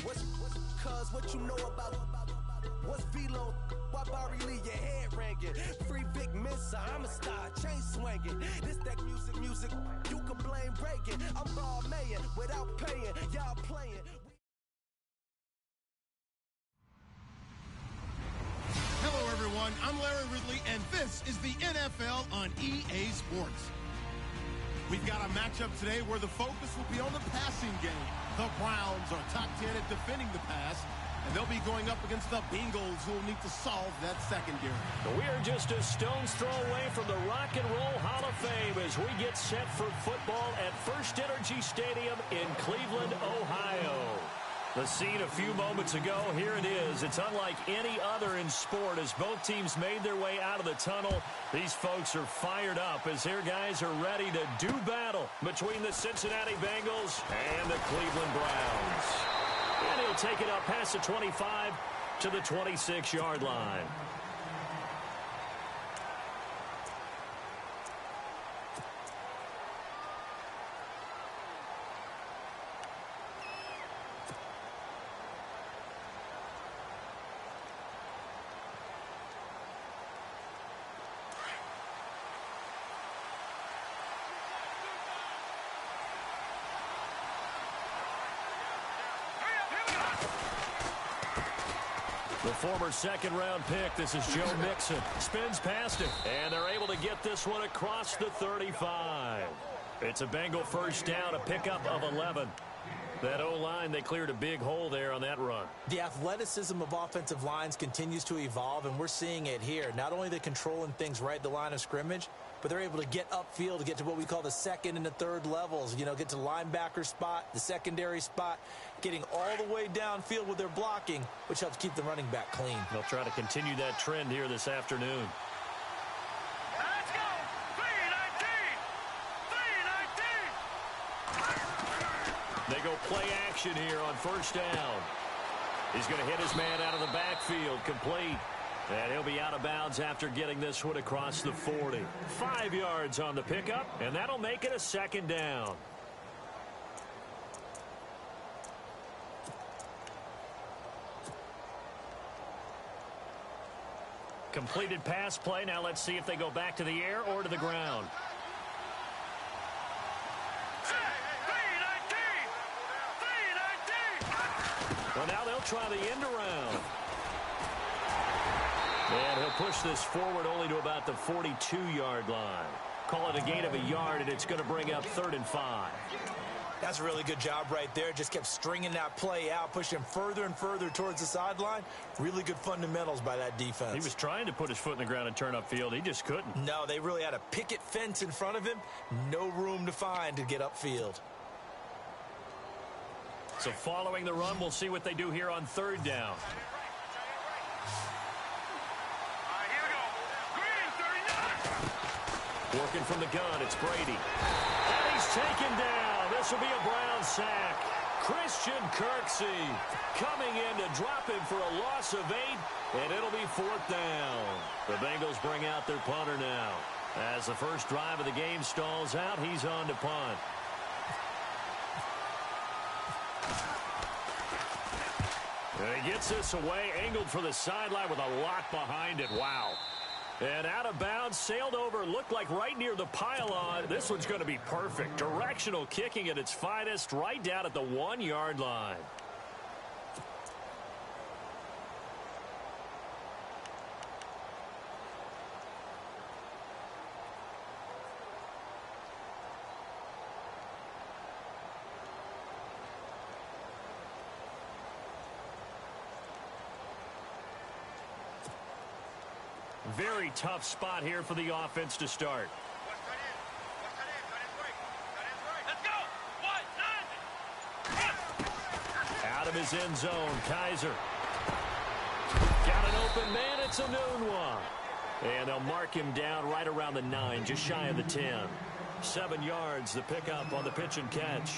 What's cuz what you know about? What's Velo? Why Barry leave your head ringing? Free Vic Mensa, I'm a star, chain swinging. This that music, you can blame Reagan. I'm ball mayor without paying, y'all playing. Hello, everyone. I'm Larry Ridley, and this is the NFL on EA Sports. We've got a matchup today where the focus will be on the passing game. The Browns are top 10 at defending the pass, and they'll be going up against the Bengals, who will need to solve that secondary. We are just a stone's throw away from the Rock and Roll Hall of Fame as we get set for football at First Energy Stadium in Cleveland, Ohio. The scene a few moments ago, here it is. It's unlike any other in sport as both teams made their way out of the tunnel. These folks are fired up as their guys are ready to do battle between the Cincinnati Bengals and the Cleveland Browns. And he'll take it up past the 25 to the 26-yard line. The former second-round pick, this is Joe Mixon, spins past him, and they're able to get this one across the 35. It's a Bengal first down, a pickup of 11. That O-line, they cleared a big hole there on that run. The athleticism of offensive lines continues to evolve, and we're seeing it here. Not only they're controlling things right at the line of scrimmage, but they're able to get upfield to get to what we call the second and the third levels. You know, get to the linebacker spot, the secondary spot, getting all the way downfield with their blocking, which helps keep the running back clean. They'll try to continue that trend here this afternoon. Let's go! 3-19! 3-19! They go play action here on first down. He's going to hit his man out of the backfield, complete. And he'll be out of bounds after getting this one across the 40. 5 yards on the pickup, and that'll make it a second down. Completed pass play. Now let's see if they go back to the air or to the ground. Well, now they'll try the end around. And he'll push this forward only to about the 42-yard line. Call it a gain of a yard, and it's going to bring up 3rd and 5. That's a really good job right there. Just kept stringing that play out, pushing further and further towards the sideline. Really good fundamentals by that defense. He was trying to put his foot in the ground and turn upfield. He just couldn't. No, they really had a picket fence in front of him. No room to find to get upfield. So following the run, we'll see what they do here on 3rd down. Working from the gun, it's Brady. And he's taken down. This will be a Brown sack. Christian Kirksey coming in to drop him for a loss of 8, and it'll be 4th down. The Bengals bring out their punter now. As the first drive of the game stalls out, he's on to punt. And he gets this away, angled for the sideline with a lock behind it. Wow. And out of bounds, sailed over, looked like right near the pylon. This one's going to be perfect. Directional kicking at its finest, right down at the 1-yard line. Very tough spot here for the offense to start. Let's go! Out of his end zone, Kaiser. Got an open man, it's a noon one. And they'll mark him down right around the 9, just shy of the 10. 7 yards, the pickup on the pitch and catch.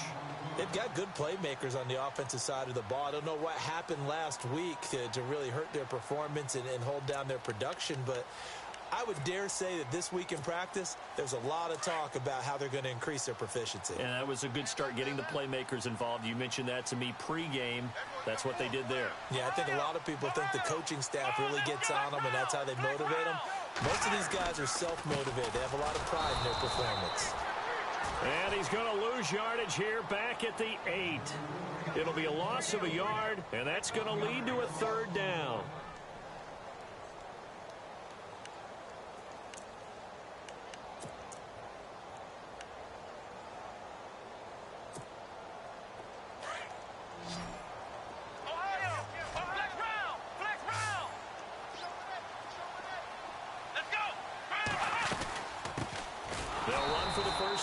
They've got good playmakers on the offensive side of the ball. I don't know what happened last week to really hurt their performance and hold down their production, but I would dare say that this week in practice, there's a lot of talk about how they're going to increase their proficiency. And that was a good start getting the playmakers involved. You mentioned that to me pregame. That's what they did there. Yeah, I think a lot of people think the coaching staff really gets on them, and that's how they motivate them. Most of these guys are self-motivated. They have a lot of pride in their performance. And he's going to lose yardage here back at the 8. It'll be a loss of a yard, and that's going to lead to a 3rd down.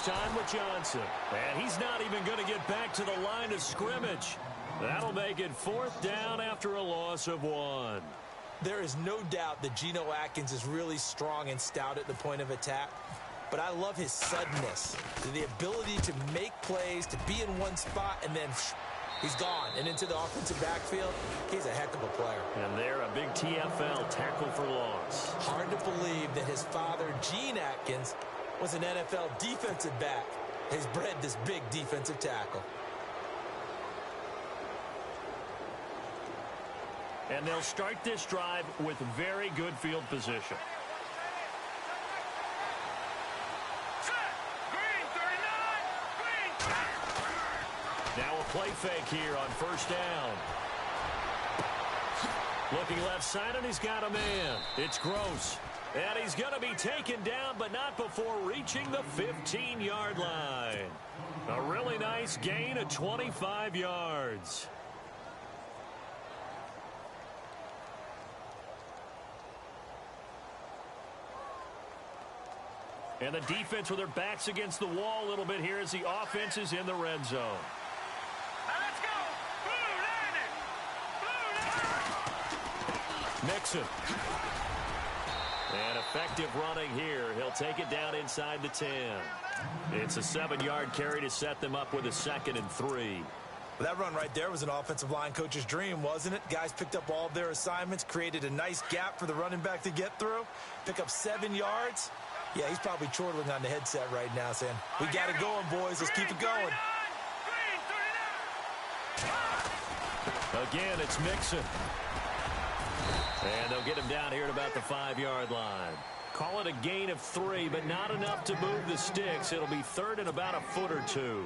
Time with Johnson, and he's not even going to get back to the line of scrimmage. That'll make it 4th down after a loss of 1. There is no doubt that Geno Atkins is really strong and stout at the point of attack, but I love his suddenness, the ability to make plays, to be in one spot, and then he's gone and into the offensive backfield. He's a heck of a player. And they're a big TFL, tackle for loss. Hard to believe that his father, Gene Atkins, was an NFL defensive back. He's bred this big defensive tackle. And they'll start this drive with very good field position. Now a play fake here on 1st down. Looking left side, and he's got a man. It's Gross. And he's going to be taken down, but not before reaching the 15-yard line. A really nice gain of 25 yards. And the defense with their backs against the wall a little bit here as the offense is in the red zone. Let's go! Blue Mixon. And effective running here. He'll take it down inside the 10. It's a 7-yard carry to set them up with a 2nd and 3. Well, that run right there was an offensive line coach's dream, wasn't it? Guys picked up all of their assignments, created a nice gap for the running back to get through, pick up 7 yards. Yeah, he's probably chortling on the headset right now saying, we got it going, boys. Let's keep it going. Again, it's Mixon. And they'll get him down here at about the 5-yard line. Call it a gain of 3, but not enough to move the sticks. It'll be 3rd and about a foot or 2.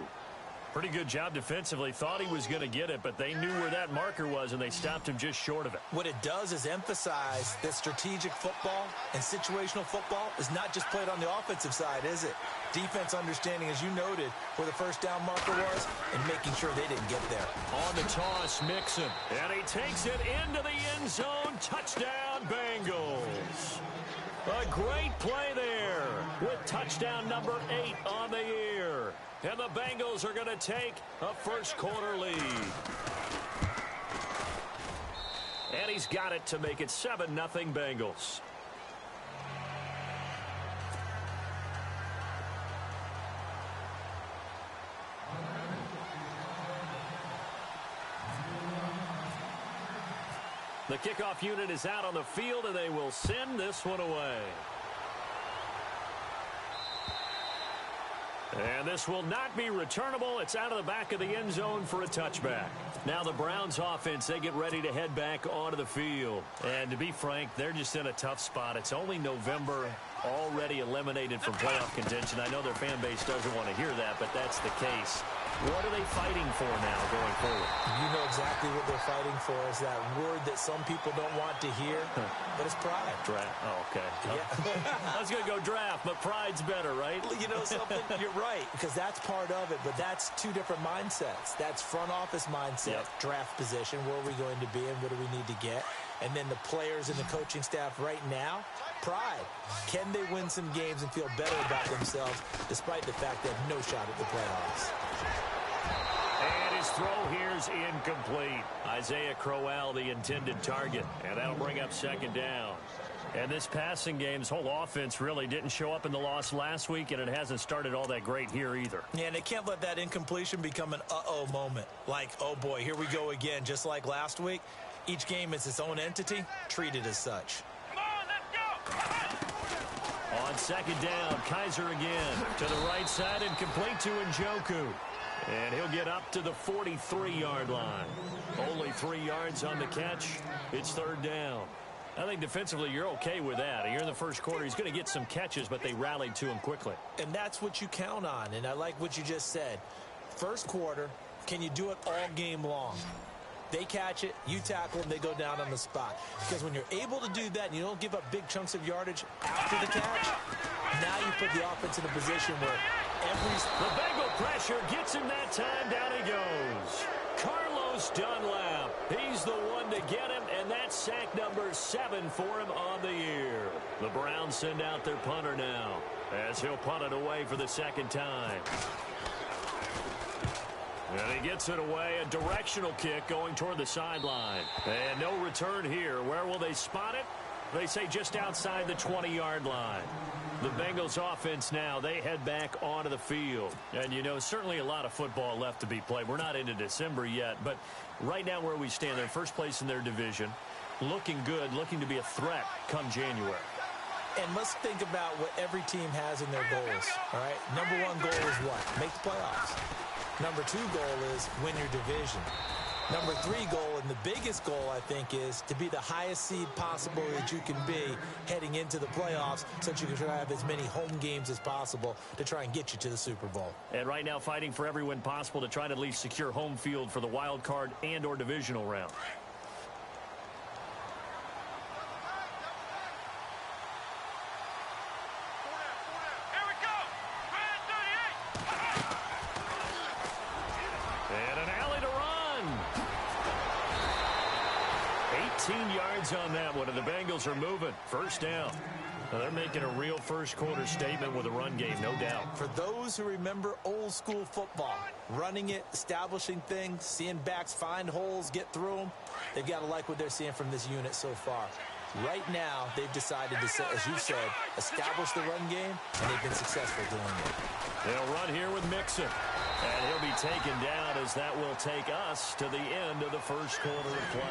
Pretty good job defensively. Thought he was going to get it, but they knew where that marker was, and they stopped him just short of it. What it does is emphasize that strategic football and situational football is not just played on the offensive side, is it? Defense understanding, as you noted, where the 1st down marker was and making sure they didn't get there. On the toss, Mixon. And he takes it into the end zone. Touchdown, Bengals. A great play there with touchdown number 8 on the year. And the Bengals are going to take a 1st quarter lead. And he's got it to make it 7-0 Bengals. The kickoff unit is out on the field, and they will send this one away. And this will not be returnable. It's out of the back of the end zone for a touchback. Now the Browns offense, they get ready to head back onto the field. And to be frank, they're just in a tough spot. It's only November, already eliminated from playoff contention. I know their fan base doesn't want to hear that, but that's the case. What are they fighting for now going forward? You know exactly what they're fighting for is that word that some people don't want to hear, but it's pride. Draft. Oh, okay. Yeah. I was going to go draft, but pride's better, right? You know something? You're right, because that's part of it, but that's 2 different mindsets. That's front office mindset, draft position, where are we going to be and what do we need to get? And then the players and the coaching staff right now, pride. Can they win some games and feel better about themselves despite the fact they have no shot at the playoffs? And his throw here's incomplete. Isaiah Crowell, the intended target. And that'll bring up 2nd down. And this passing game's whole offense really didn't show up in the loss last week, and it hasn't started all that great here either. Yeah, and they can't let that incompletion become an uh-oh moment. Like, oh boy, here we go again, just like last week. Each game is its own entity, treated as such. Come on, let's go! second down. Kaiser again to the right side and complete to Njoku. And he'll get up to the 43-yard line. Only 3 yards on the catch. It's third down. I think defensively you're okay with that. Here in the first quarter, he's going to get some catches, but they rallied to him quickly. And that's what you count on, and I like what you just said. First quarter, can you do it all game long? They catch it, you tackle them, they go down on the spot. Because when you're able to do that and you don't give up big chunks of yardage after the catch, now you put the offense in a position where The Bengal pressure gets him that time. Down he goes. Carlos Dunlap. He's the one to get him, and that's sack number 7 for him on the year. The Browns send out their punter now as he'll punt it away for the second time. And he gets it away, a directional kick going toward the sideline. And no return here. Where will they spot it? They say just outside the 20-yard line. The Bengals offense now, they head back onto the field. And, you know, certainly a lot of football left to be played. We're not into December yet, but right now where we stand, they're first place in their division, looking good, looking to be a threat come January. And let's think about what every team has in their goals, all right? Number 1 goal is what? Make the playoffs. Number 2 goal is win your division. Number 3 goal, and the biggest goal, I think, is to be the highest seed possible that you can be heading into the playoffs so that you can try to have as many home games as possible to try and get you to the Super Bowl. And right now fighting for every win possible to try to at least secure home field for the wild card and or divisional round. And an alley to run. 18 yards on that one, and the Bengals are moving. First down. Now they're making a real first quarter statement with a run game, no doubt. For those who remember old school football, running it, establishing things, seeing backs find holes, get through them, they've got to like what they're seeing from this unit so far. Right now, they've decided to, as you said, establish the run game, and they've been successful doing it. They'll run here with Mixon. And he'll be taken down as that will take us to the end of the first quarter of play.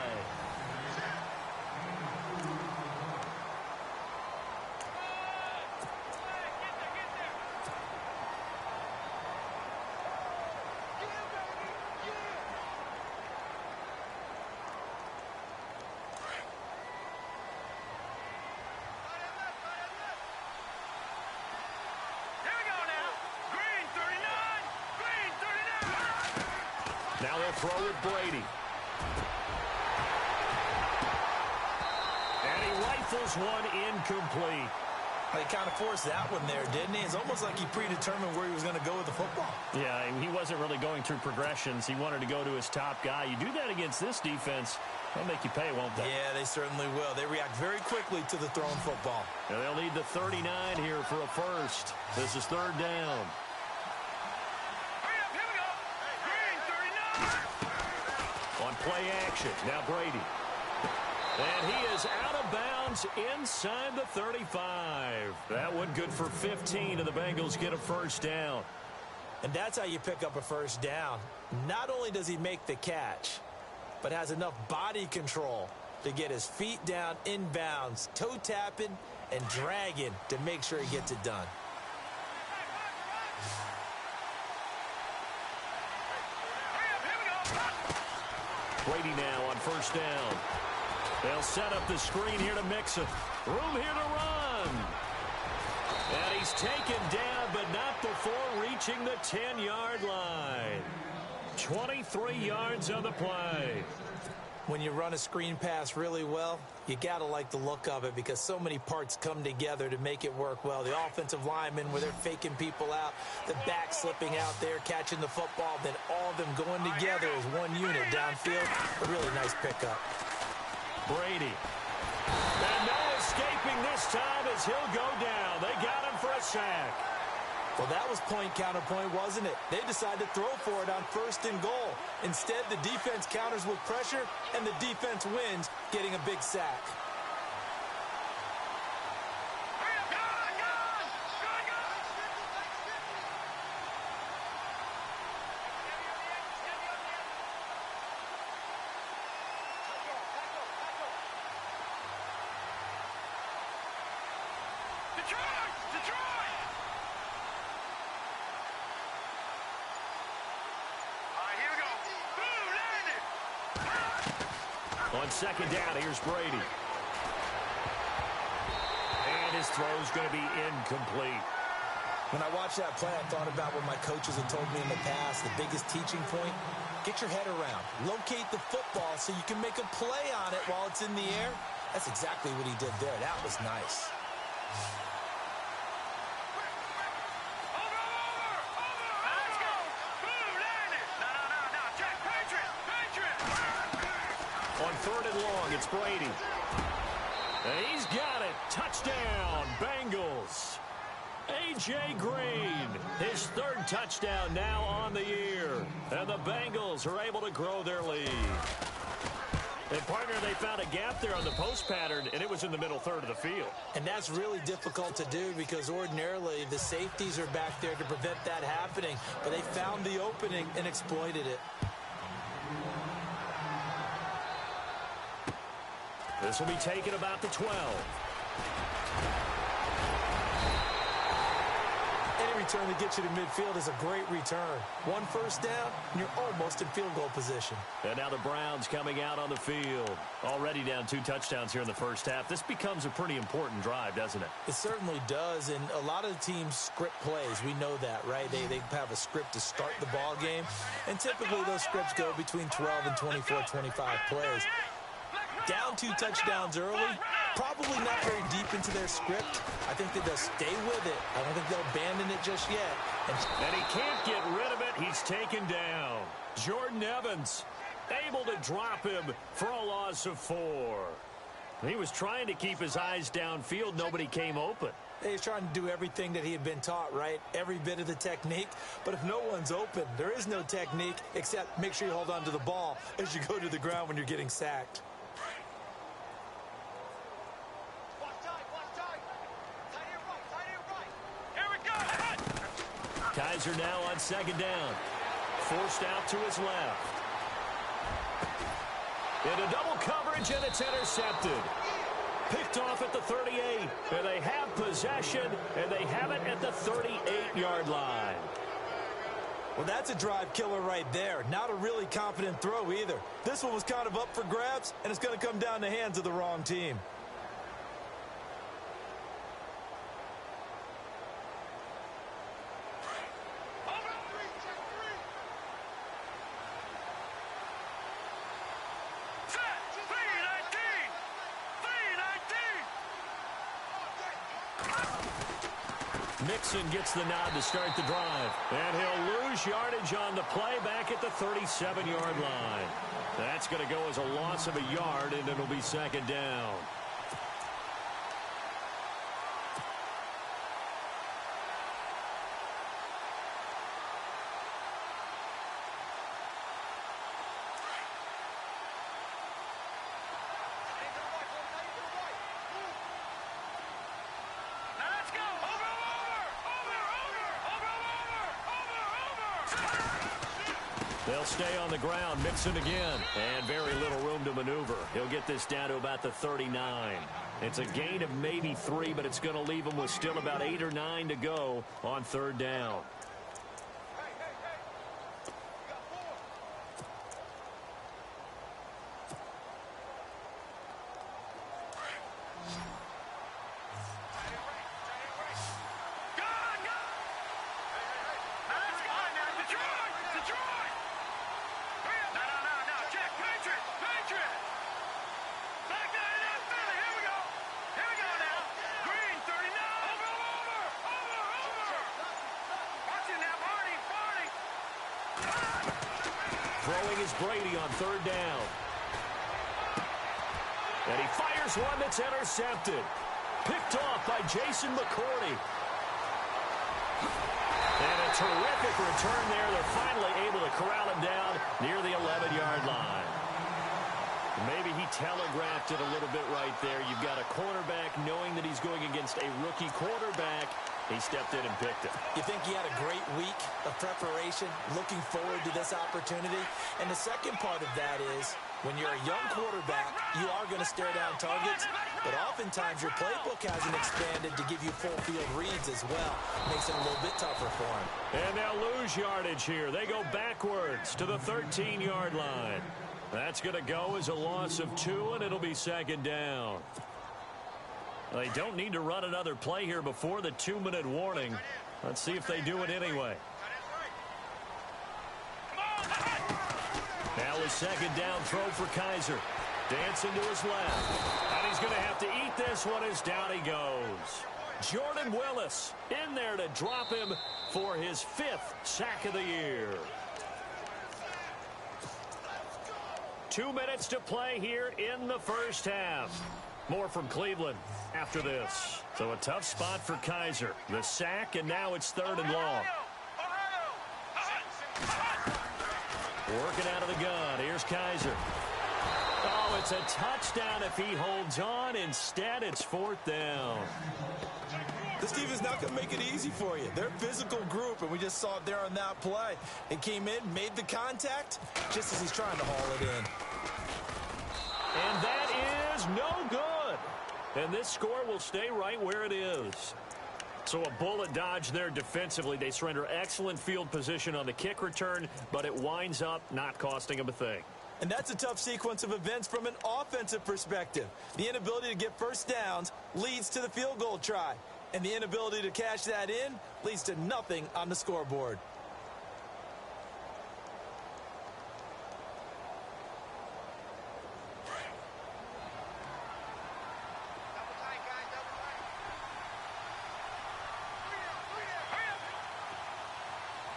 Now they'll throw with Brady. And he rifles one incomplete. He kind of forced that one there, didn't he? It's almost like he predetermined where he was going to go with the football. Yeah, and he wasn't really going through progressions. He wanted to go to his top guy. You do that against this defense, they'll make you pay, won't they? Yeah, they certainly will. They react very quickly to the thrown football. And they'll need the 39 here for a first. This is third down. On play action, now Brady. And he is out of bounds inside the 35. That one good for 15, and the Bengals get a first down. And that's how you pick up a first down. Not only does he make the catch, but has enough body control to get his feet down inbounds, toe tapping and dragging to make sure he gets it done. Brady now on first down. They'll set up the screen here to Mixon. Room here to run. And he's taken down, but not before reaching the 10-yard line. 23 yards on the play. When you run a screen pass really well, you got to like the look of it because so many parts come together to make it work well. The offensive linemen where they're faking people out, the back slipping out there, catching the football, then all of them going together as one unit downfield. A really nice pickup. Brady. And no escaping this time as he'll go down. They got him for a sack. Well, that was point counterpoint, wasn't it? They decided to throw for it on first and goal. Instead, the defense counters with pressure, and the defense wins, getting a big sack. On second down, here's Brady. And his throw's going to be incomplete. When I watched that play, I thought about what my coaches had told me in the past. The biggest teaching point, get your head around. Locate the football so you can make a play on it while it's in the air. That's exactly what he did there. That was nice. On third and long, it's Brady. And he's got it. Touchdown, Bengals. A.J. Green, his third touchdown now on the year. And the Bengals are able to grow their lead. And, partner, they found a gap there on the post pattern, and it was in the middle third of the field. And that's really difficult to do because ordinarily the safeties are back there to prevent that happening. But they found the opening and exploited it. This will be taken about the 12. Any return that gets you to midfield is a great return. One first down, and you're almost in field goal position. And now the Browns coming out on the field. Already down 2 touchdowns here in the first half. This becomes a pretty important drive, doesn't it? It certainly does, and a lot of the teams script plays. We know that, right? They have a script to start the ball game, and typically those scripts go between 12 and 24, 25 plays. Down 2 touchdowns early, probably not very deep into their script. I think that they'll stay with it. I don't think they'll abandon it just yet. And he can't get rid of it. He's taken down. Jordan Evans able to drop him for a loss of 4. He was trying to keep his eyes downfield. Nobody came open. He's trying to do everything that he had been taught, right? Every bit of the technique. But if no one's open, there is no technique except make sure you hold on to the ball as you go to the ground when you're getting sacked. Kaiser now on second down. Forced out to his left. Into double coverage, and it's intercepted. Picked off at the 38. And they have possession, and they have it at the 38-yard line. Well, that's a drive killer right there. Not a really confident throw either. This one was kind of up for grabs, and it's going to come down the hands of the wrong team. Mixon gets the nod to start the drive. And he'll lose yardage on the play back at the 37-yard line. That's going to go as a loss of a yard, and it'll be second down. They'll stay on the ground. Mixon again. And very little room to maneuver. He'll get this down to about the 39. It's a gain of maybe 3, but it's going to leave him with still about 8 or 9 to go on third down. Throwing is Brady on third down. And he fires one that's intercepted. Picked off by Jason McCourty. And a terrific return there. They're finally able to corral him down near the 11-yard line. Maybe he telegraphed it a little bit right there. You've got a cornerback knowing that he's going against a rookie quarterback. He stepped in and picked it. You think he had a great week of preparation, looking forward to this opportunity? And the second part of that is, when you're a young quarterback, you are going to stare down targets, but oftentimes your playbook hasn't expanded to give you full field reads as well. Makes it a little bit tougher for him. And they'll lose yardage here. They go backwards to the 13-yard line. That's going to go as a loss of 2, and it'll be second down. They don't need to run another play here before the 2-minute warning. Let's see if they do it anyway. Now a second down throw for Kaiser. Dancing to his left. And he's going to have to eat this one as down he goes. Jordan Willis in there to drop him for his 5th sack of the year. 2 minutes to play here in the first half. More from Cleveland after this. So a tough spot for Kaiser. The sack, and now it's 3rd and long. Working out of the gun. Here's Kaiser. Oh, it's a touchdown if he holds on. Instead, it's 4th down. This team is not going to make it easy for you. They're a physical group, and we just saw it there on that play. It came in, made the contact, just as he's trying to haul it in. And that is no good. And this score will stay right where it is. So a bullet dodge there defensively. They surrender excellent field position on the kick return, but it winds up not costing them a thing. And that's a tough sequence of events from an offensive perspective. The inability to get first downs leads to the field goal try. And the inability to cash that in leads to nothing on the scoreboard.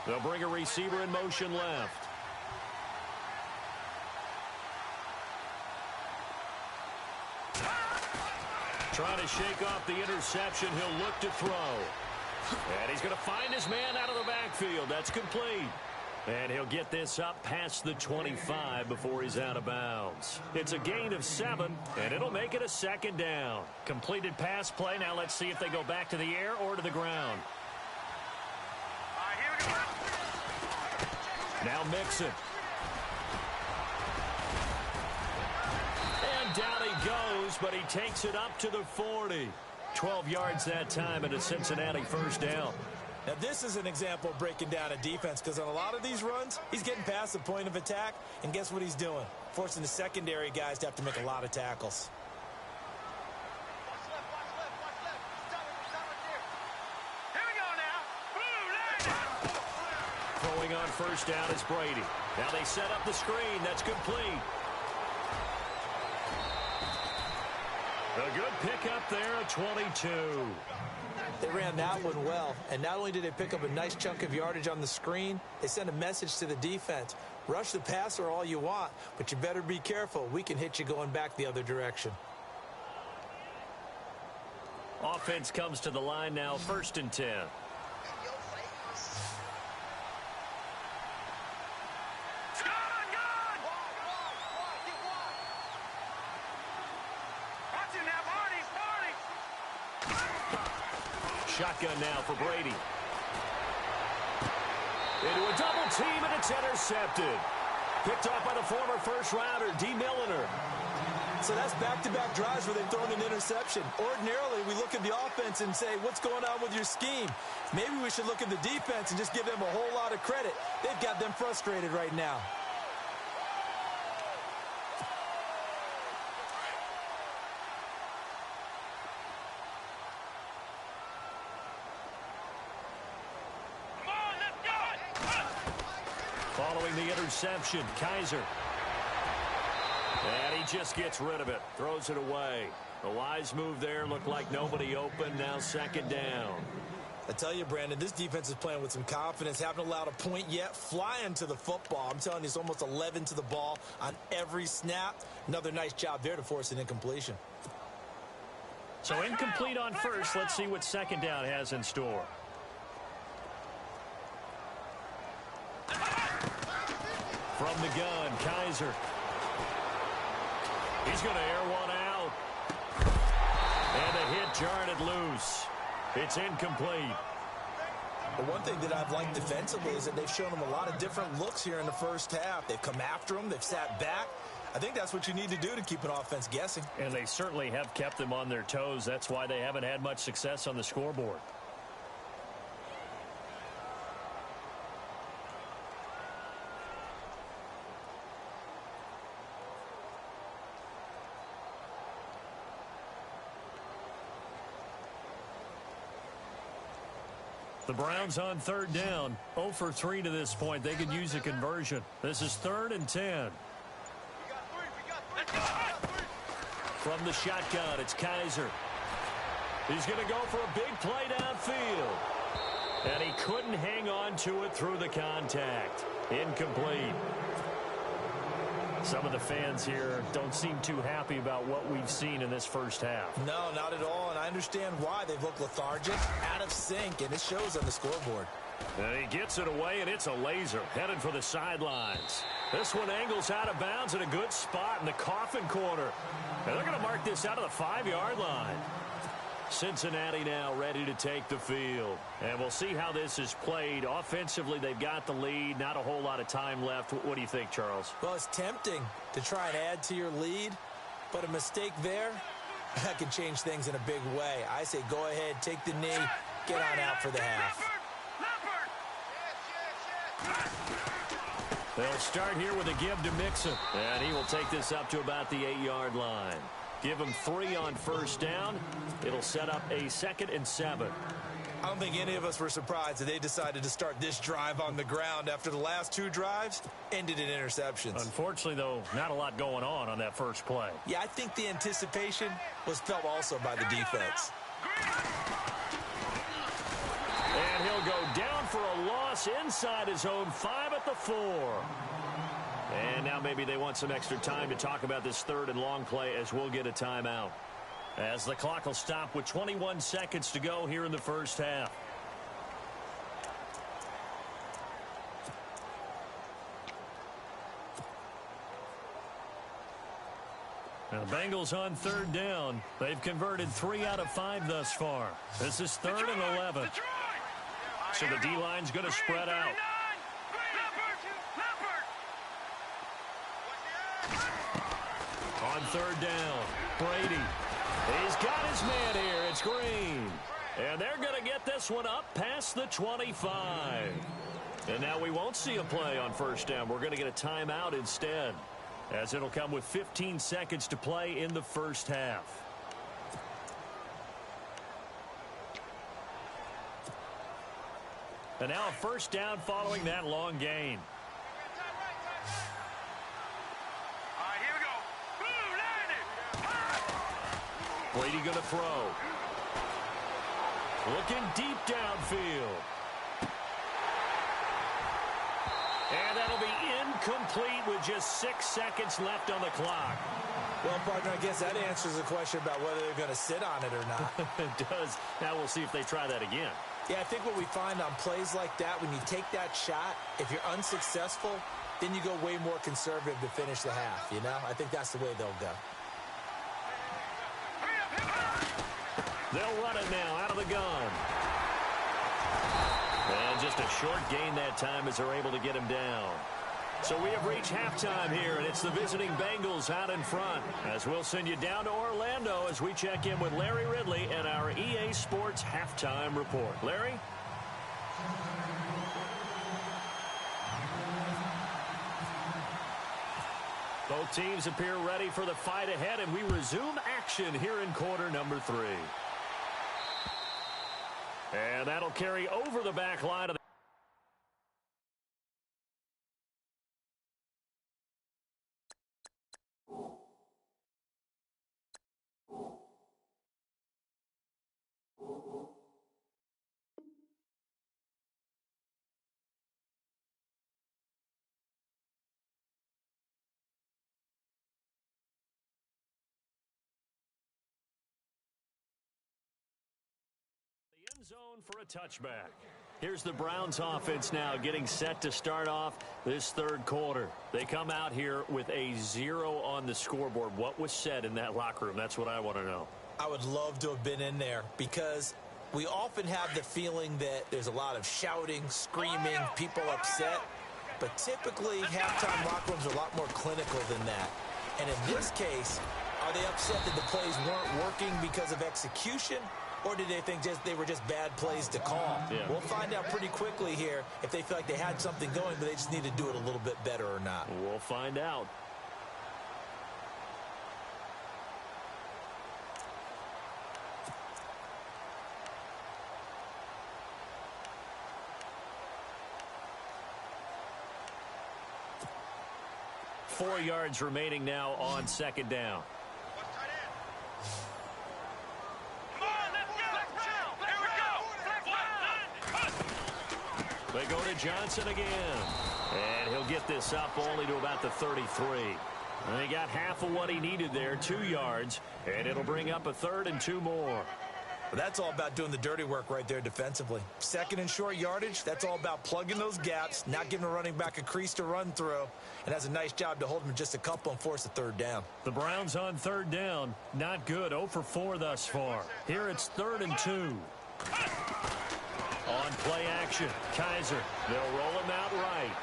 They'll bring a receiver in motion left. Trying to shake off the interception. He'll look to throw. And he's going to find his man out of the backfield. That's complete. And he'll get this up past the 25 before he's out of bounds. It's a gain of 7, and it'll make it a second down. Completed pass play. Now let's see if they go back to the air or to the ground. Now Mixon. And down he goes, but he takes it up to the 40. 12 yards that time and a Cincinnati first down. Now this is an example of breaking down a defense, because on a lot of these runs, he's getting past the point of attack, and guess what he's doing? Forcing the secondary guys to have to make a lot of tackles. Throwing on first down is Brady. Now they set up the screen. That's complete. A good pickup there at 22. They ran that one well, and not only did they pick up a nice chunk of yardage on the screen, they sent a message to the defense. Rush the passer all you want, but you better be careful. We can hit you going back the other direction. Offense comes to the line now, 1st and 10. Shotgun now for Brady. Into a double team, and it's intercepted. Picked off by the former first-rounder, D. Milliner. So that's back-to-back drives where they've thrown an interception. Ordinarily, we look at the offense and say, what's going on with your scheme? Maybe we should look at the defense and just give them a whole lot of credit. They've got them frustrated right now. Following the interception, Kaiser. And he just gets rid of it. Throws it away. A wise move there. Looked like nobody open. Now 2nd down. I tell you, Brandon, this defense is playing with some confidence. Haven't allowed a point yet. Flying to the football. I'm telling you, it's almost 11 to the ball on every snap. Another nice job there to force an incompletion. So incomplete on first. Let's see what 2nd down has in store. From the gun, Kaiser. He's going to air one out. And the hit jarred it loose. It's incomplete. The one thing that I've liked defensively is that they've shown them a lot of different looks here in the first half. They've come after them. They've sat back. I think that's what you need to do to keep an offense guessing. And they certainly have kept them on their toes. That's why they haven't had much success on the scoreboard. The Browns on third down. 0 for 3 to this point. They could use a conversion. This is 3rd and 10. From the shotgun, it's Kaiser. He's going to go for a big play downfield. And he couldn't hang on to it through the contact. Incomplete. Some of the fans here don't seem too happy about what we've seen in this first half. No, not at all, and I understand why. They've looked lethargic, out of sync, and it shows on the scoreboard. And he gets it away, and it's a laser, headed for the sidelines. This one angles out of bounds in a good spot in the coffin corner. And they're going to mark this out of the 5-yard line. Cincinnati now ready to take the field. And we'll see how this is played. Offensively, they've got the lead. Not a whole lot of time left. What do you think, Charles? Well, it's tempting to try and add to your lead, but a mistake there, that can change things in a big way. I say go ahead, take the knee, get on out for the half. They'll start here with a give to Mixon. And he will take this up to about the 8-yard line. Give him 3 on first down. It'll set up a 2nd and 7. I don't think any of us were surprised that they decided to start this drive on the ground after the last 2 drives ended in interceptions. Unfortunately, though, not a lot going on that first play. Yeah, I think the anticipation was felt also by the defense. And he'll go down for a loss inside his own 5 at the 4. And now maybe they want some extra time to talk about this 3rd and long play as we'll get a timeout. As the clock will stop with 21 seconds to go here in the first half. Now, the Bengals on 3rd down. They've converted 3 out of 5 thus far. This is 3rd and 11. So the D-line's going to spread out. On 3rd down, Brady. He's got his man here. It's Green. And they're going to get this one up past the 25. And now we won't see a play on 1st down. We're going to get a timeout instead, as it'll come with 15 seconds to play in the first half. And now a 1st down following that long gain. Brady going to throw. Looking deep downfield. And that'll be incomplete with just 6 seconds left on the clock. Well, partner, I guess that answers the question about whether they're going to sit on it or not. It does. Now we'll see if they try that again. Yeah, I think what we find on plays like that, when you take that shot, if you're unsuccessful, then you go way more conservative to finish the half, you know? I think that's the way they'll go. They'll run it now out of the gun. And just a short gain that time as they're able to get him down. So we have reached halftime here, and it's the visiting Bengals out in front. As we'll send you down to Orlando as we check in with Larry Ridley and our EA Sports Halftime Report. Larry? Both teams appear ready for the fight ahead, and we resume action here in quarter number 3. And that'll carry over the back line of the zone for a touchback. Here's the Browns offense now getting set to start off this 3rd quarter. They come out here with a 0 on the scoreboard. What was said in that locker room? That's what I want to know. I would love to have been in there because we often have the feeling that there's a lot of shouting, screaming, people upset. But typically, halftime locker rooms are a lot more clinical than that. And in this case, are they upset that the plays weren't working because of execution? Or did they think they were just bad plays to call? Yeah. We'll find out pretty quickly here if they feel like they had something going, but they just need to do it a little bit better or not. We'll find out. 4 yards remaining now on second down. They go to Johnson again. And he'll get this up only to about the 33. And he got half of what he needed there, 2 yards. And it'll bring up a 3rd and 2 more. But that's all about doing the dirty work right there defensively. 2nd and short yardage, that's all about plugging those gaps, not giving a running back a crease to run through, and has a nice job to hold him just a couple and force a 3rd down. The Browns on 3rd down. Not good. 0 for 4 thus far. Here it's 3rd and 2. On play action, Kaiser. They'll roll him out right.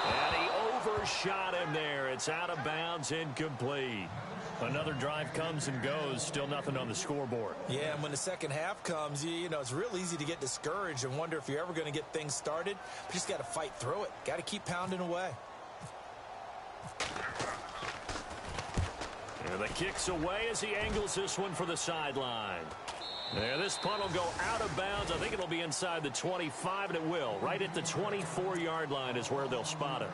And he overshot him there. It's out of bounds, incomplete. Another drive comes and goes. Still nothing on the scoreboard. Yeah, and when the second half comes, you know, it's real easy to get discouraged and wonder if you're ever going to get things started. But you just got to fight through it. Got to keep pounding away. And the kick's away as he angles this one for the sideline. There, this punt will go out of bounds. I think it'll be inside the 25, and it will. Right at the 24-yard line is where they'll spot it.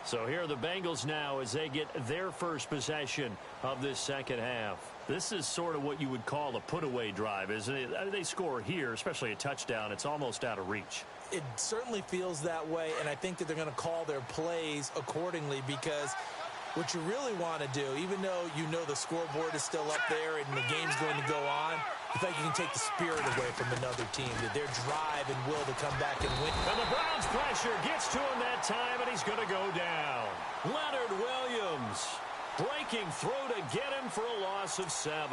So here are the Bengals now as they get their first possession of this second half. This is sort of what you would call a put-away drive, isn't it? They score here, especially a touchdown. It's almost out of reach. It certainly feels that way, and I think that they're going to call their plays accordingly because what you really want to do, even though you know the scoreboard is still up there and the game's going to go on, I think you can take the spirit away from another team, that their drive and will to come back and win. And the Browns pressure gets to him that time, and he's going to go down. Leonard Williams breaking through to get him for a loss of 7.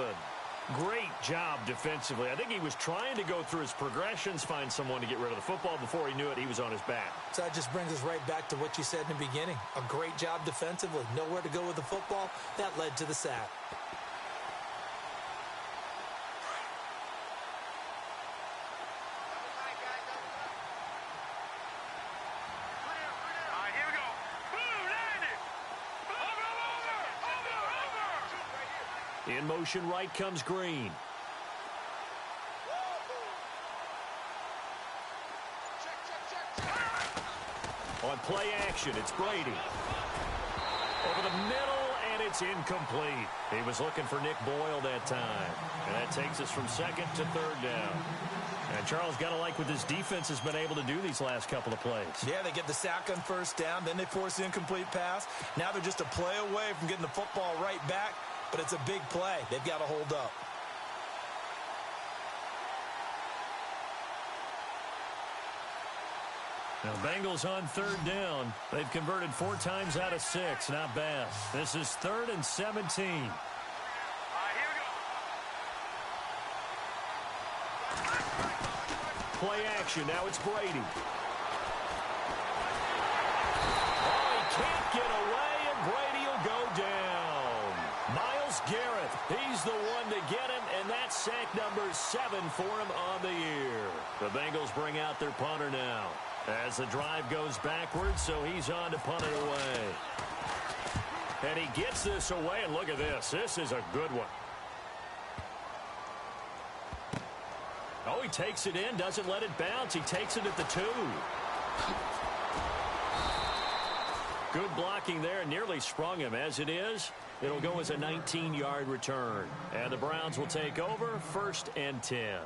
Great job defensively. I think he was trying to go through his progressions, find someone to get rid of the football. Before he knew it, he was on his back. So that just brings us right back to what you said in the beginning. A great job defensively. Nowhere to go with the football. That led to the sack. In motion right comes Green. On play action, it's Brady. Over the middle, and it's incomplete. He was looking for Nick Boyle that time. And that takes us from 2nd to 3rd down. And Charles, got to like what this defense has been able to do these last couple of plays. Yeah, they get the sack on 1st down, then they force the incomplete pass. Now they're just a play away from getting the football right back. But it's a big play. They've got to hold up. Now, Bengals on 3rd down. They've converted 4 times out of 6. Not bad. This is 3rd and 17. Here we go. Play action. Now it's Brady. Oh, he can't get away, and Brady will go down. Myles Garrett, he's the one to get him, and that's sack number 7 for him on the year. The Bengals bring out their punter now as the drive goes backwards, so he's on to punt it away. And he gets this away, and look at this. This is a good one. Oh, he takes it in, doesn't let it bounce. He takes it at the 2. Good blocking there, nearly sprung him. As it is, it'll go as a 19-yard return. And the Browns will take over, 1st and 10.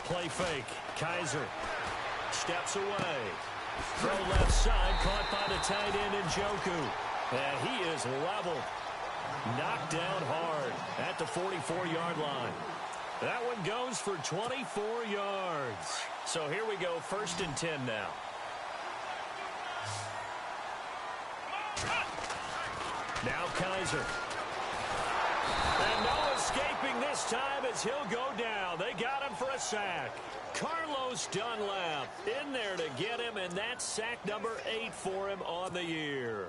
Play fake. Kaiser steps away. Throw left side, caught by the tight end Njoku. And he is level. Knocked down hard at the 44-yard line. That one goes for 24 yards. So here we go, 1st and 10 now. Now Kaiser. And no escaping this time as he'll go down. They got him for a sack. Carlos Dunlap in there to get him, and that's sack number 8 for him on the year.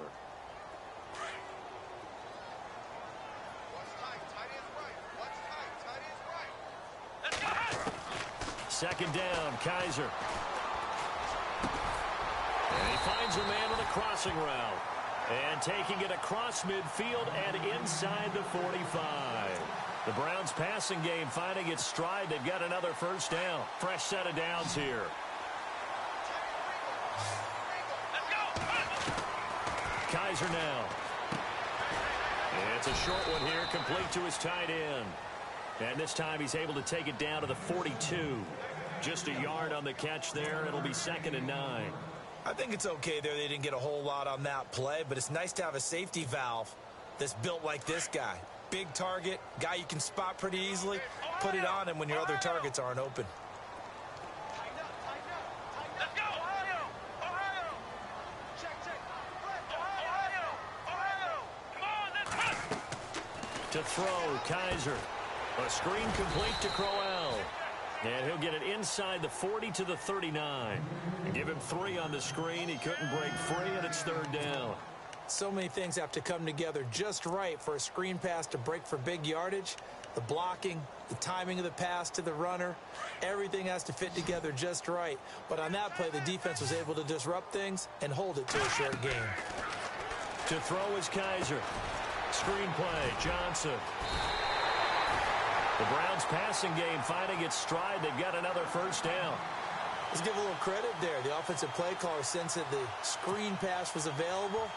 Second down, Kaiser. And he finds a man on a crossing route. And taking it across midfield and inside the 45. The Browns passing game finding its stride. They've got another first down. Fresh set of downs here. Kaiser now. It's a short one here, complete to his tight end. And this time he's able to take it down to the 42. Just a yard on the catch there. It'll be 2nd and 9. I think it's okay there. They didn't get a whole lot on that play, but it's nice to have a safety valve that's built like this guy. Big target, guy you can spot pretty easily. Put it on him when your other targets aren't open. Let's go! Ohio! Ohio! Check. Ohio! Come on, let's go! To throw, Kaiser. A screen complete to Crowell. And he'll get it inside the 40 to the 39. And give him 3 on the screen. He couldn't break free, and it's 3rd down. So many things have to come together just right for a screen pass to break for big yardage. The blocking, the timing of the pass to the runner, everything has to fit together just right. But on that play, the defense was able to disrupt things and hold it to a short game. To throw is Kaiser. Screen play, Johnson. The Browns passing game finding its stride. They've got another first down. Let's give a little credit there. The offensive play caller sensed that the screen pass was available.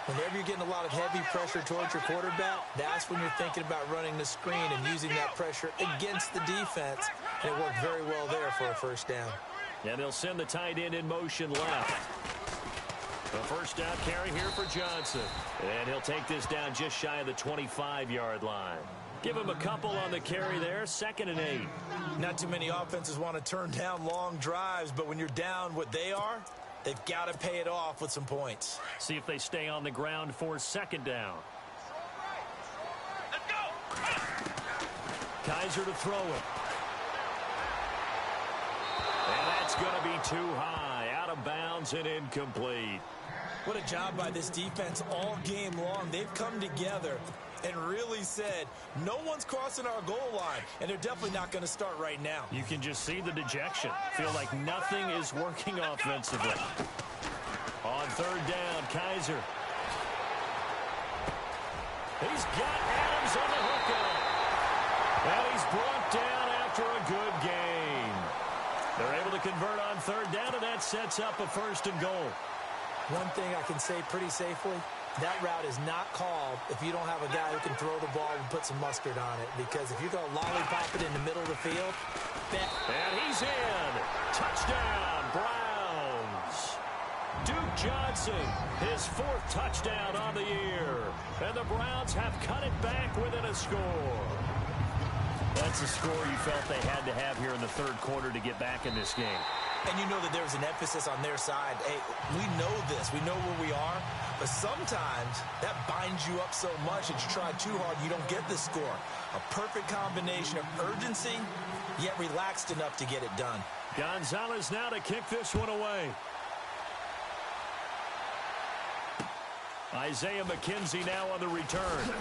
Whenever you're getting a lot of heavy pressure towards your quarterback, that's when you're thinking about running the screen and using that pressure against the defense. And it worked very well there for a first down. And they'll send the tight end in motion left. A first down carry here for Johnson. And he'll take this down just shy of the 25-yard line. Give him a couple on the carry there. 2nd and 8. Not too many offenses want to turn down long drives, but when you're down what they are, they've got to pay it off with some points. See if they stay on the ground for 2nd down. Let's go! Kaiser to throw it. And that's going to be too high. Out of bounds and incomplete. What a job by this defense all game long. They've come together and really said, no one's crossing our goal line, and they're definitely not going to start right now. You can just see the dejection. Feel like nothing is working offensively. On 3rd down, Kaiser. He's got Adams on the hookup. And he's brought down after a good game. They're able to convert on 3rd down, and that sets up a 1st and goal. One thing I can say pretty safely, that route is not called if you don't have a guy who can throw the ball and put some mustard on it. Because if you're going to lollipop it in the middle of the field, and he's in. Touchdown, Browns. Duke Johnson, his 4th touchdown on the year. And the Browns have cut it back within a score. That's a score you felt they had to have here in the 3rd quarter to get back in this game. And you know that there was an emphasis on their side. Hey, we know this. We know where we are. But sometimes that binds you up so much that you try too hard, you don't get the score. A perfect combination of urgency, yet relaxed enough to get it done. Gonzalez now to kick this one away. Isaiah McKenzie now on the return.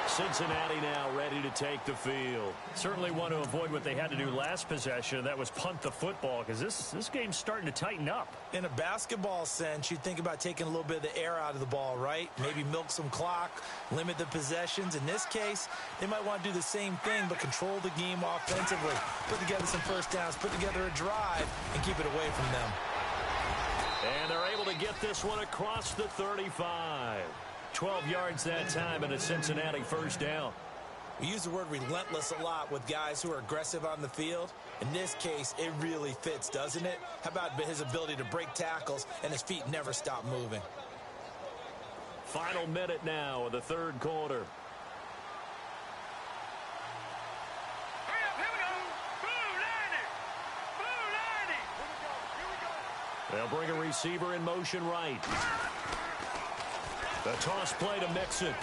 Cincinnati now ready to take the field. Certainly want to avoid what they had to do last possession. That was punt the football, because this game's starting to tighten up. In a basketball sense, you think about taking a little bit of the air out of the ball, right? Maybe milk some clock, limit the possessions. In this case, they might want to do the same thing, but control the game offensively. Put together some first downs, put together a drive, and keep it away from them. And they're able to get this one across the 35. 12 yards that time and a Cincinnati first down. We use the word relentless a lot with guys who are aggressive on the field. In this case, it really fits, doesn't it? How about his ability to break tackles and his feet never stop moving? Final minute now of the 3rd quarter. Hurry up, here we go! Boo, 90! Boo, 90! They'll bring a receiver in motion right. The toss play to Mixon.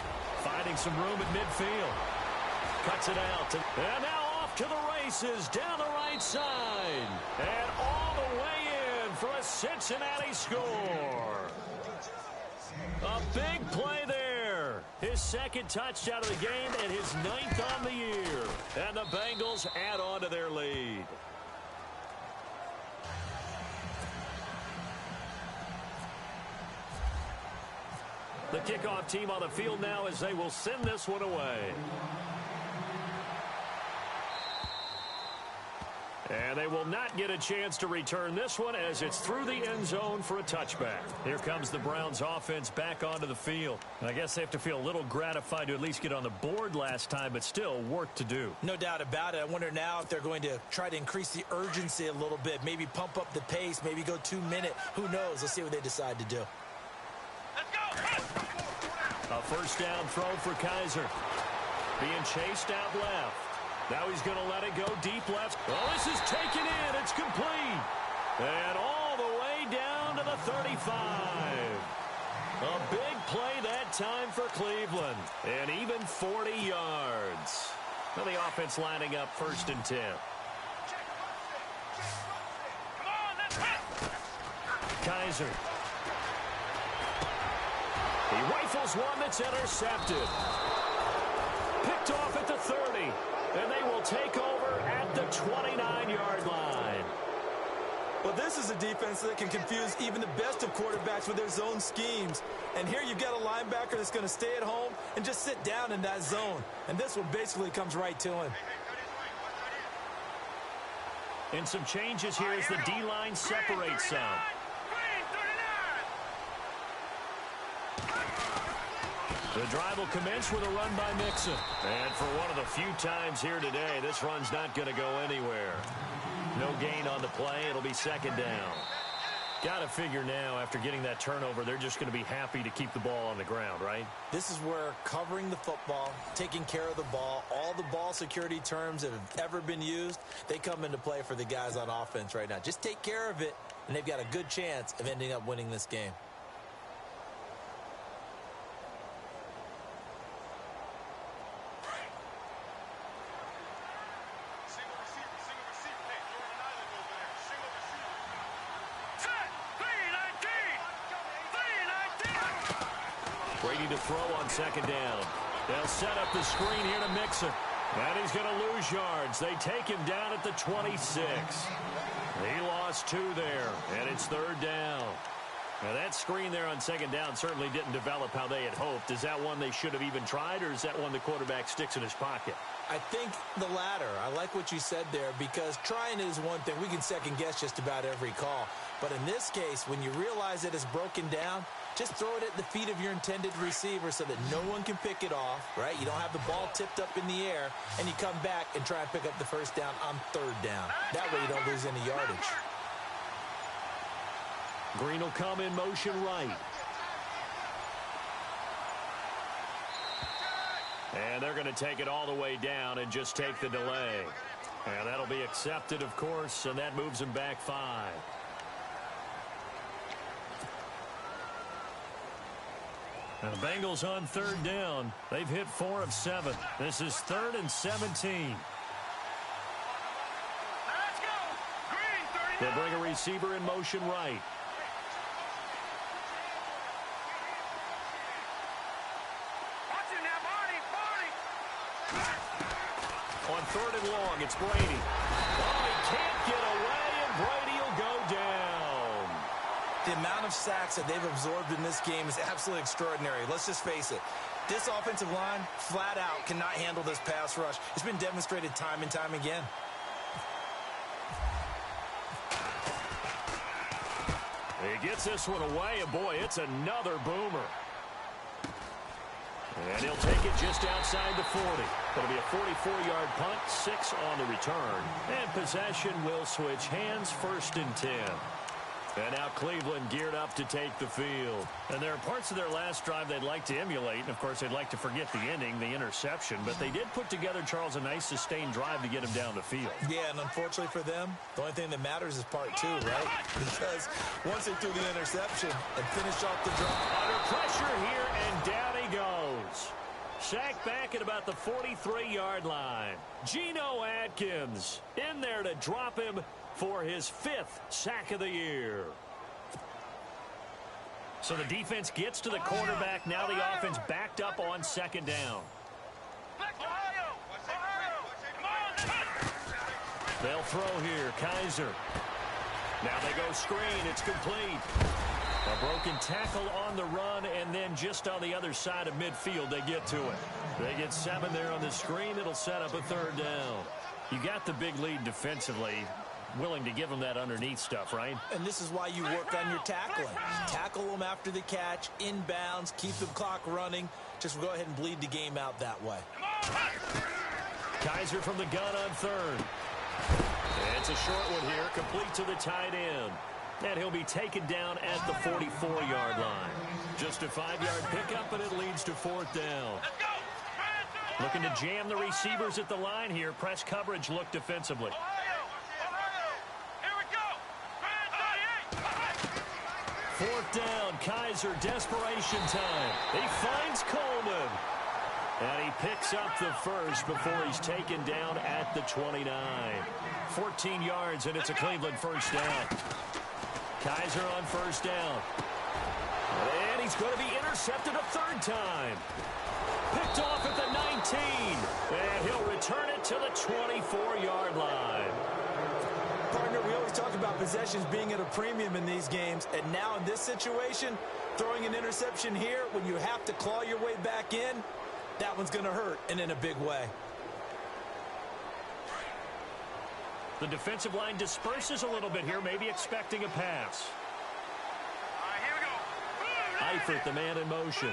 Finding some room at midfield. Cuts it out. And now off to the races down the right side. And all the way in for a Cincinnati score. A big play there. His 2nd touchdown of the game and his 9th on the year. And the Bengals add on to their lead. The kickoff team on the field now as they will send this one away. And they will not get a chance to return this one as it's through the end zone for a touchback. Here comes the Browns offense back onto the field. And I guess they have to feel a little gratified to at least get on the board last time, but still work to do. No doubt about it. I wonder now if they're going to try to increase the urgency a little bit, maybe pump up the pace, maybe go 2 minute. Who knows? Let's see what they decide to do. Let's go. A first down throw for Kaiser. Being chased out left. Now he's going to let it go deep left. Well, this is taken in. It's complete. And all the way down to the 35. A big play that time for Cleveland. And even 40 yards. Now the offense lining up 1st and 10. Come on, let's go. Kaiser. He rifles one that's intercepted. Picked off at the 30. And they will take over at the 29-yard line. Well, this is a defense that can confuse even the best of quarterbacks with their zone schemes. And here you've got a linebacker that's going to stay at home and just sit down in that zone. And this one basically comes right to him. And some changes here as the D-line separates some. The drive will commence with a run by Mixon. And for one of the few times here today, this run's not going to go anywhere. No gain on the play. It'll be 2nd down. Got to figure now, after getting that turnover, they're just going to be happy to keep the ball on the ground, right? This is where covering the football, taking care of the ball, all the ball security terms that have ever been used, they come into play for the guys on offense right now. Just take care of it, and they've got a good chance of ending up winning this game. Brady to throw on 2nd down. They'll set up the screen here to Mixon. And he's going to lose yards. They take him down at the 26. He lost 2 there, and it's 3rd down. Now, that screen there on 2nd down certainly didn't develop how they had hoped. Is that one they should have even tried, or is that one the quarterback sticks in his pocket? I think the latter. I like what you said there, because trying is one thing. We can second-guess just about every call. But in this case, when you realize that it's broken down, just throw it at the feet of your intended receiver so that no one can pick it off, right? You don't have the ball tipped up in the air, and you come back and try and pick up the first down on 3rd down. That way you don't lose any yardage. Green will come in motion right. And they're going to take it all the way down and just take the delay. And that'll be accepted, of course, and that moves him back 5. And the Bengals on 3rd down. They've hit 4 of 7. This is 3rd and 17. Let's go. Green, 39. They'll bring a receiver in motion right. Watch it now, Barney. On 3rd and long, it's Brady. Oh, he can't get away, and Brady will go down. The amount of sacks that they've absorbed in this game is absolutely extraordinary. Let's just face it. This offensive line, flat out, cannot handle this pass rush. It's been demonstrated time and time again. He gets this one away, and boy, it's another boomer. And he'll take it just outside the 40. It'll be a 44-yard punt, 6 on the return. And possession will switch hands, 1st and 10. And now Cleveland geared up to take the field. And there are parts of their last drive they'd like to emulate. And, of course, they'd like to forget the ending, the interception. But they did put together, Charles, a nice sustained drive to get him down the field. Yeah, and unfortunately for them, the only thing that matters is part 2, right? Because once they threw the interception and finished off the drive. Under pressure here, and down he goes. Sacked back at about the 43-yard line. Geno Atkins in there to drop him for his 5th sack of the year. So the defense gets to the quarterback. Now the offense backed up on 2nd down. Ohio. Come on. They'll throw here. Kaiser. Now they go screen. It's complete. A broken tackle on the run, and then just on the other side of midfield, they get to it. They get 7 there on the screen. It'll set up a 3rd down. You got the big lead defensively. Willing to give them that underneath stuff, right? And this is why you work on your tackling. Tackle them after the catch, inbounds, keep the clock running. Just go ahead and bleed the game out that way. Kaiser from the gun on 3rd. It's a short one here, complete to the tight end. And he'll be taken down at the 44-yard line. Just a 5-yard pickup, and it leads to 4th down. Looking to jam the receivers at the line here. Press coverage look defensively. Fourth down, Kaiser, desperation time. He finds Coleman. And he picks up the first before he's taken down at the 29. 14 yards, and it's a Cleveland first down. Kaiser on first down. And he's going to be intercepted a 3rd time. Picked off at the 19. And he'll return it to the 24-yard line. Partner, we always talk about possessions being at a premium in these games, and now in this situation, throwing an interception here when you have to claw your way back in, that one's going to hurt, and in a big way. The defensive line disperses a little bit here, maybe expecting a pass. Here we go. Eifert, the man in motion.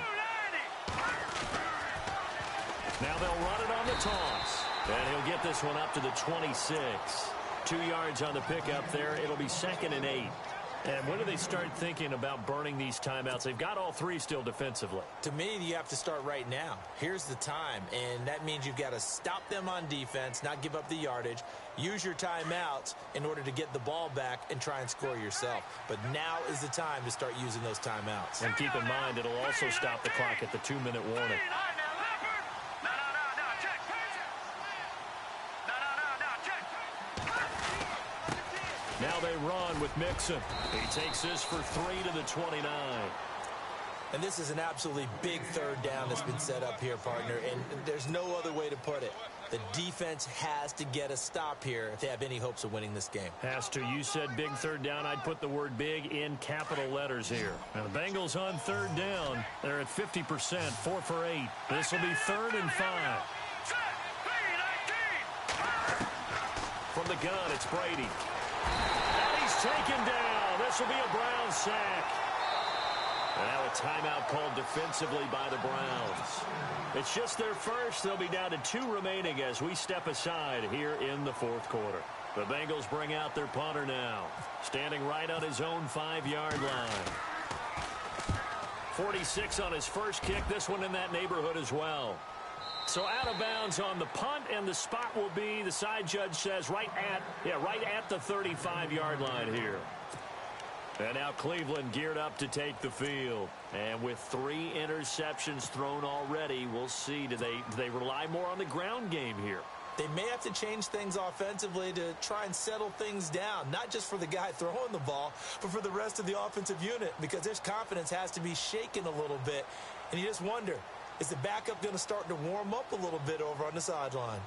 Now they'll run it on the toss. And he'll get this one up to the 26. 2 yards on the pickup there. It'll be 2nd and 8. And when do they start thinking about burning these timeouts? They've got all 3 still defensively. To me, you have to start right now. Here's the time, and that means you've got to stop them on defense, not give up the yardage, use your timeouts in order to get the ball back and try and score yourself. But now is the time to start using those timeouts. And keep in mind, it'll also stop the clock at the 2-minute warning. Now they run with Mixon. He takes this for 3 to the 29. And this is an absolutely big 3rd down that's been set up here, partner, and there's no other way to put it. The defense has to get a stop here if they have any hopes of winning this game. Has to. You said big 3rd down. I'd put the word big in capital letters here. Now the Bengals on 3rd down. They're at 50%, 4 for 8. This will be 3rd and 5. From the gun, it's Brady. And he's taken down. This will be a Brown sack. And now a timeout called defensively by the Browns. It's just their first. They'll be down to 2 remaining as we step aside here in the 4th quarter. The Bengals bring out their punter now, standing right on his own 5-yard line. 46 on his first kick. This one in that neighborhood as well. So out of bounds on the punt, and the spot will be, the side judge says, right at the 35-yard line here. And now Cleveland geared up to take the field. And with 3 interceptions thrown already, we'll see, do they rely more on the ground game here? They may have to change things offensively to try and settle things down, not just for the guy throwing the ball, but for the rest of the offensive unit, because their confidence has to be shaken a little bit. And you just wonder, is the backup going to start to warm up a little bit over on the sideline?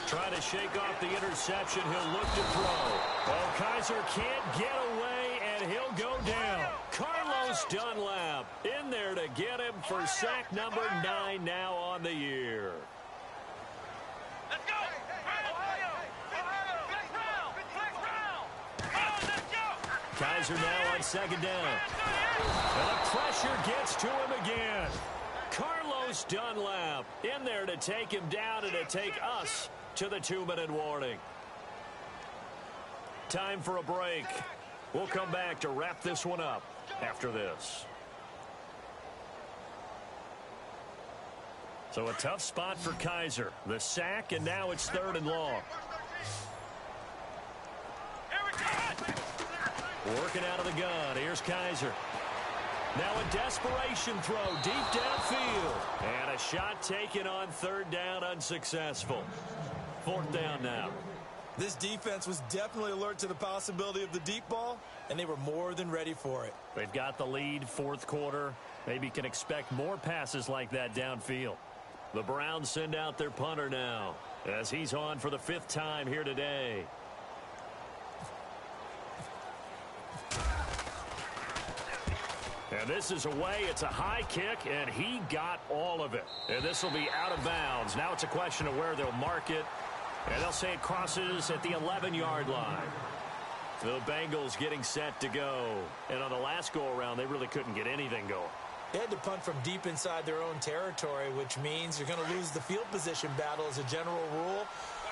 Trying to shake off the interception. He'll look to throw. Oh, Kaiser can't get away, and he'll go down. Carlos Dunlap in there to get him for sack number 9 now on the year. Let's go! Kaiser now on 2nd down. And the pressure gets to him again. Carlos Dunlap in there to take him down and to take us to the 2-minute warning. Time for a break. We'll come back to wrap this one up after this. So a tough spot for Kaiser. The sack, and now it's 3rd and long. Working out of the gun. Here's Kaiser. Now a desperation throw deep downfield. And a shot taken on 3rd down, unsuccessful. 4th down now. This defense was definitely alert to the possibility of the deep ball, and they were more than ready for it. They've got the lead, 4th quarter. Maybe can expect more passes like that downfield. The Browns send out their punter now as he's on for the 5th time here today. And this is away. It's a high kick, and he got all of it. And this will be out of bounds. Now it's a question of where they'll mark it. And they'll say it crosses at the 11-yard line. The Bengals getting set to go. And on the last go-around, they really couldn't get anything going. They had to punt from deep inside their own territory, which means you're going to lose the field position battle as a general rule.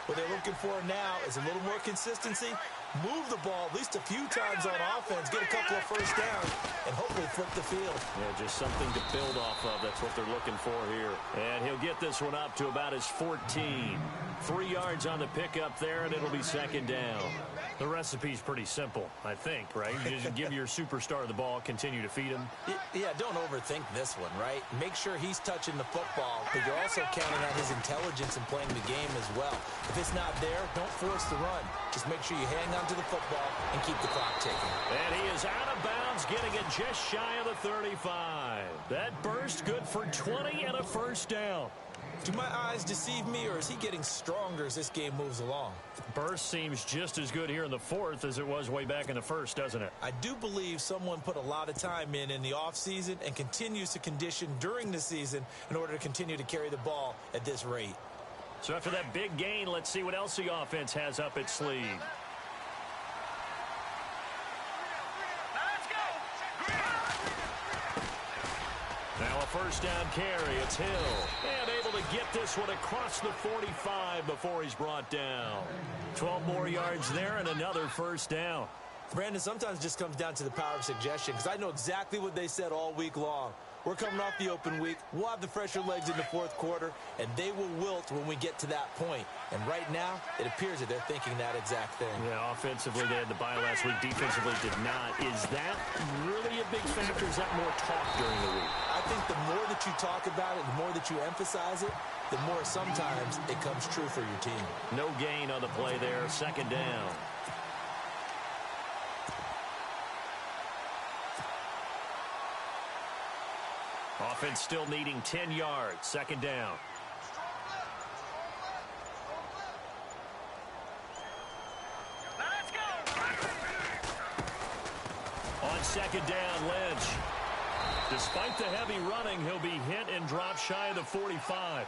What they're looking for now is a little more consistency. Move the ball at least a few times on offense, get a couple of first downs, and hopefully flip the field. Yeah, just something to build off of. That's what they're looking for here. And he'll get this one up to about his 14. 3 yards on the pickup there, and it'll be 2nd down. The recipe's pretty simple, I think, right? You just give your superstar the ball, continue to feed him. Yeah, don't overthink this one, right? Make sure he's touching the football, but you're also counting on his intelligence in playing the game as well. If it's not there, don't force the run. Just make sure you hang on to the football and keep the clock ticking. And he is out of bounds, getting it just shy of the 35. That burst good for 20 and a first down. Do my eyes deceive me, or is he getting stronger as this game moves along? Burst seems just as good here in the 4th as it was way back in the 1st, doesn't it? I do believe someone put a lot of time in the offseason and continues to condition during the season in order to continue to carry the ball at this rate. So after that big gain, let's see what else the offense has up its sleeve. Now a first down carry. It's Hill. And able to get this one across the 45 before he's brought down. 12 more yards there and another first down. Brandon, sometimes it just comes down to the power of suggestion, because I know exactly what they said all week long. We're coming off the open week. We'll have the fresher legs in the 4th quarter, and they will wilt when we get to that point. And right now, it appears that they're thinking that exact thing. Yeah, offensively, they had the bye last week. Defensively, did not. Is that really a big factor? Is that more talk during the week? I think the more that you talk about it, the more that you emphasize it, the more sometimes it comes true for your team. No gain on the play there. 2nd down. Offense still needing 10 yards. 2nd down. Let's go. On 2nd down, Lynch. Despite the heavy running, he'll be hit and drop shy of the 45.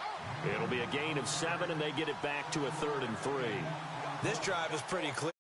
It'll be a gain of 7, and they get it back to a 3rd and 3. This drive is pretty clear.